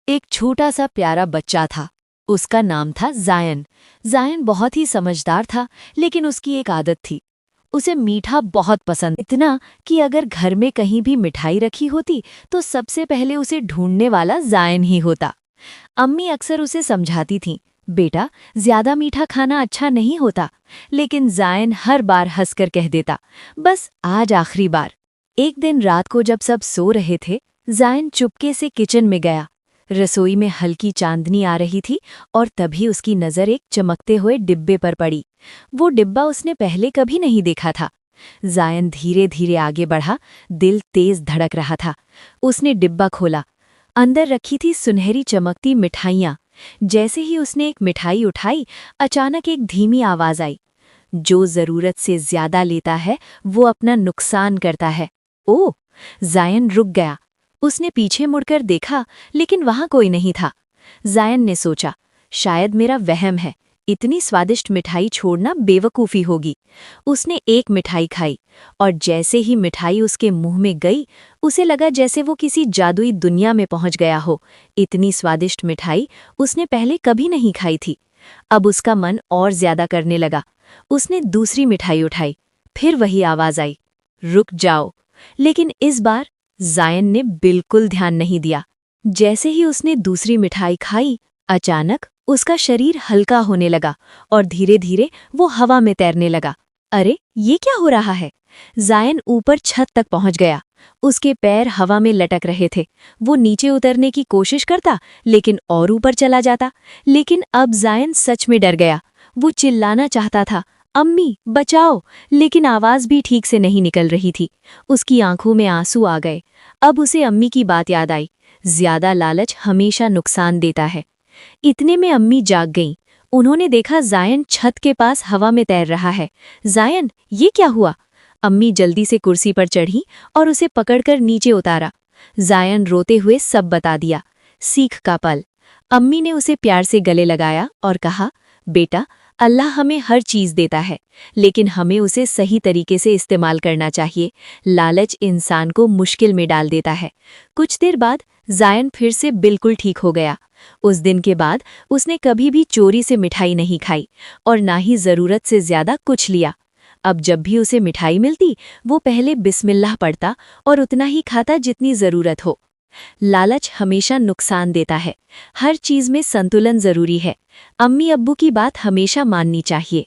एक छोटा सा प्यारा बच्चा था। उसका नाम था जायन। जायन बहुत ही समझदार था, लेकिन उसकी एक आदत थी। उसे मीठा बहुत पसंद, इतना कि अगर घर में कहीं भी मिठाई रखी होती तो सबसे पहले उसे ढूंढने वाला जायन ही होता। अम्मी अक्सर उसे समझाती थीं, बेटा ज्यादा मीठा खाना अच्छा नहीं होता, लेकिन जायन हर बार हंसकर कह देता, बस आज आखिरी बार। एक दिन रात को जब सब सो रहे थे, जायन चुपके से किचन में गया। रसोई में हल्की चांदनी आ रही थी और तभी उसकी नज़र एक चमकते हुए डिब्बे पर पड़ी। वो डिब्बा उसने पहले कभी नहीं देखा था। जायन धीरे धीरे आगे बढ़ा, दिल तेज धड़क रहा था। उसने डिब्बा खोला। अंदर रखी थी सुनहरी चमकती मिठाइयाँ। जैसे ही उसने एक मिठाई उठाई, अचानक एक धीमी आवाज आई, जो जरूरत से ज्यादा लेता है वो अपना नुकसान करता है। ओह! जायन रुक गया। उसने पीछे मुड़कर देखा, लेकिन वहां कोई नहीं था। जायन ने सोचा, शायद मेरा वहम है, इतनी स्वादिष्ट मिठाई छोड़ना बेवकूफ़ी होगी। उसने एक मिठाई खाई, और जैसे ही मिठाई उसके मुंह में गई, उसे लगा जैसे वो किसी जादुई दुनिया में पहुंच गया हो। इतनी स्वादिष्ट मिठाई उसने पहले कभी नहीं खाई थी। अब उसका मन और ज्यादा करने लगा। उसने दूसरी मिठाई उठाई। फिर वही आवाज आई, रुक जाओ। लेकिन इस बार जायन ने बिल्कुल ध्यान नहीं दिया। जैसे ही उसने दूसरी मिठाई खाई, अचानक उसका शरीर हल्का होने लगा और धीरे धीरे वो हवा में तैरने लगा। अरे, ये क्या हो रहा है? जायन ऊपर छत तक पहुंच गया। उसके पैर हवा में लटक रहे थे। वो नीचे उतरने की कोशिश करता, लेकिन और ऊपर चला जाता। लेकिन अब जायन सच में डर गया। वो चिल्लाना चाहता था, अम्मी बचाओ, लेकिन आवाज भी ठीक से नहीं निकल रही थी। उसकी आंखों में आंसू आ गए। अब उसे अम्मी की बात याद आई, ज्यादा लालच हमेशा नुकसान देता है। इतने में अम्मी जाग गईं। उन्होंने देखा जायन छत के पास हवा में तैर रहा है। जायन, ये क्या हुआ? अम्मी जल्दी से कुर्सी पर चढ़ी और उसे पकड़कर नीचे उतारा। जायन रोते हुए सब बता दिया। सीख का पल। अम्मी ने उसे प्यार से गले लगाया और कहा, बेटा, अल्लाह हमें हर चीज़ देता है, लेकिन हमें उसे सही तरीके से इस्तेमाल करना चाहिए। लालच इंसान को मुश्किल में डाल देता है। कुछ देर बाद जायन फिर से बिल्कुल ठीक हो गया। उस दिन के बाद उसने कभी भी चोरी से मिठाई नहीं खाई और ना ही ज़रूरत से ज़्यादा कुछ लिया। अब जब भी उसे मिठाई मिलती, वो पहले बिस्मिल्लाह पढ़ता और उतना ही खाता जितनी ज़रूरत हो। लालच हमेशा नुकसान देता है। हर चीज़ में संतुलन ज़रूरी है। अम्मी अब्बू की बात हमेशा माननी चाहिए।